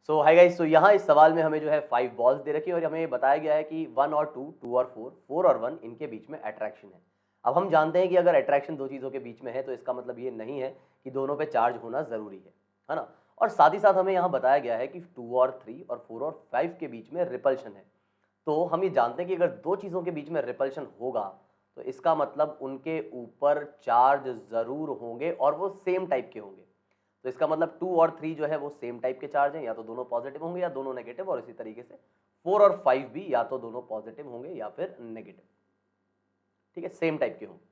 सो hi guys, तो यहाँ इस सवाल में हमें जो है 5 बॉल्स दे रखी है और हमें ये बताया गया है कि 1 और 2, 2 और 4, 4 और 1 इनके बीच में अट्रैक्शन है। अब हम जानते हैं कि अगर अट्रैक्शन दो चीज़ों के बीच में है तो इसका मतलब ये नहीं है कि दोनों पे चार्ज होना ज़रूरी है ना? और साथ ही साथ हमें यहाँ बताया गया है कि 2 और 3 और 4 और 5 के बीच में रिपल्शन है। तो हम ये जानते हैं कि अगर दो चीज़ों के बीच में रिपल्शन होगा तो इसका मतलब उनके ऊपर चार्ज ज़रूर होंगे और वो सेम टाइप के होंगे। तो इसका मतलब 2 और 3 जो है वो सेम टाइप के चार्ज हैं, या तो दोनों पॉजिटिव होंगे या दोनों नेगेटिव, और इसी तरीके से 4 और 5 भी या तो दोनों पॉजिटिव होंगे या फिर नेगेटिव। ठीक है, सेम टाइप के होंगे।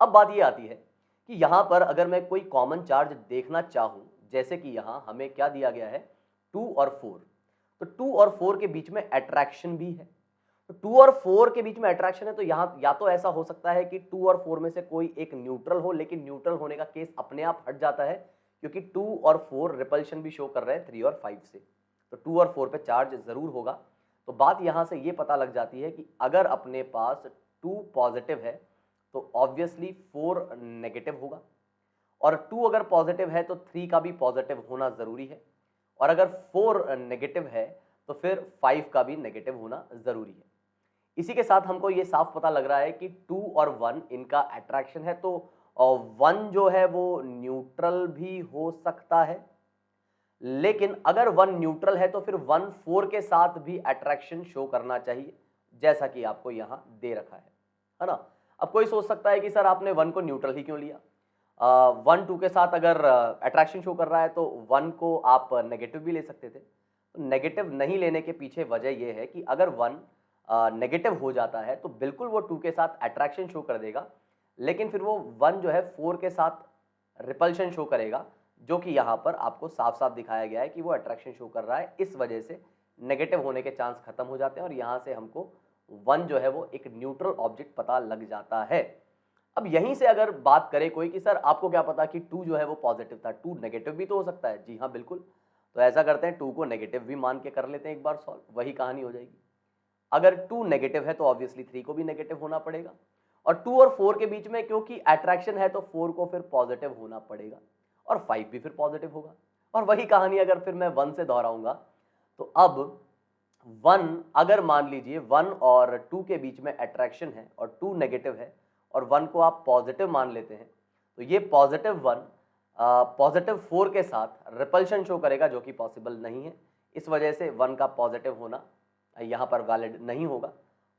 अब बात ये आती है कि यहां पर अगर मैं कोई कॉमन चार्ज देखना चाहूं, जैसे कि यहां हमें क्या दिया गया है 2 और 4, तो 2 और 4 के बीच में अट्रैक्शन भी है। तो 2 और 4 के बीच में अट्रैक्शन है तो यहां या तो ऐसा हो सकता है कि 2 और 4 में से कोई एक न्यूट्रल हो, लेकिन न्यूट्रल होने का केस अपने आप हट जाता है क्योंकि 2 और 4 रिपल्शन भी शो कर रहे हैं 3 और 5 से। तो 2 और 4 पे चार्ज जरूर होगा। तो बात यहां से ये पता लग जाती है कि अगर अपने पास 2 पॉजिटिव है तो ऑब्वियसली 4 नेगेटिव होगा, और 2 अगर पॉजिटिव है तो 3 का भी पॉजिटिव होना जरूरी है, और अगर 4 नेगेटिव है तो फिर 5 का भी नेगेटिव होना जरूरी है। इसी के साथ हमको ये साफ पता लग रहा है कि 2 और 1 इनका अट्रैक्शन है, तो 1 जो है वो न्यूट्रल भी हो सकता है, लेकिन अगर 1 न्यूट्रल है तो फिर 1 4 के साथ भी अट्रैक्शन शो करना चाहिए, जैसा कि आपको यहां दे रखा है ना? अब कोई सोच सकता है कि सर आपने 1 को न्यूट्रल ही क्यों लिया? 1 2 के साथ अगर अट्रैक्शन शो कर रहा है तो 1 को आप नेगेटिव भी ले सकते थे। तो नेगेटिव नहीं लेने के पीछे वजह यह है कि अगर 1 नेगेटिव हो जाता है तो बिल्कुल वो 2 के साथ अट्रैक्शन शो कर देगा, लेकिन फिर वो 1 जो है 4 के साथ रिपल्शन शो करेगा, जो कि यहाँ पर आपको साफ साफ दिखाया गया है कि वो अट्रैक्शन शो कर रहा है। इस वजह से नेगेटिव होने के चांस खत्म हो जाते हैं और यहाँ से हमको 1 जो है वो एक न्यूट्रल ऑब्जेक्ट पता लग जाता है। अब यहीं से अगर बात करे कोई कि सर आपको क्या पता कि 2 जो है वो पॉजिटिव था, 2 नेगेटिव भी तो हो सकता है। जी हाँ, बिल्कुल। तो ऐसा करते हैं, 2 को नेगेटिव भी मान के कर लेते हैं एक बार सॉल्व, वही कहानी हो जाएगी। अगर 2 नेगेटिव है तो ऑब्वियसली 3 को भी नेगेटिव होना पड़ेगा, और 2 और 4 के बीच में क्योंकि अट्रैक्शन है तो 4 को फिर पॉजिटिव होना पड़ेगा, और 5 भी फिर पॉजिटिव होगा। और वही कहानी अगर फिर मैं 1 से दोहराऊंगा, तो अब 1 अगर मान लीजिए 1 और 2 के बीच में अट्रैक्शन है और 2 नेगेटिव है और 1 को आप पॉजिटिव मान लेते हैं, तो ये पॉजिटिव 1 पॉजिटिव 4 के साथ रिपल्शन शो करेगा, जो कि पॉसिबल नहीं है। इस वजह से 1 का पॉजिटिव होना यहाँ पर वैलिड नहीं होगा।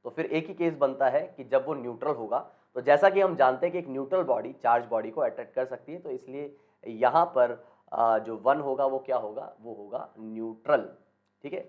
तो फिर एक ही केस बनता है कि जब वो न्यूट्रल होगा, तो जैसा कि हम जानते हैं कि एक न्यूट्रल बॉडी चार्ज बॉडी को अट्रैक्ट कर सकती है, तो इसलिए यहाँ पर जो 1 होगा वो क्या होगा, वो होगा न्यूट्रल। ठीक है,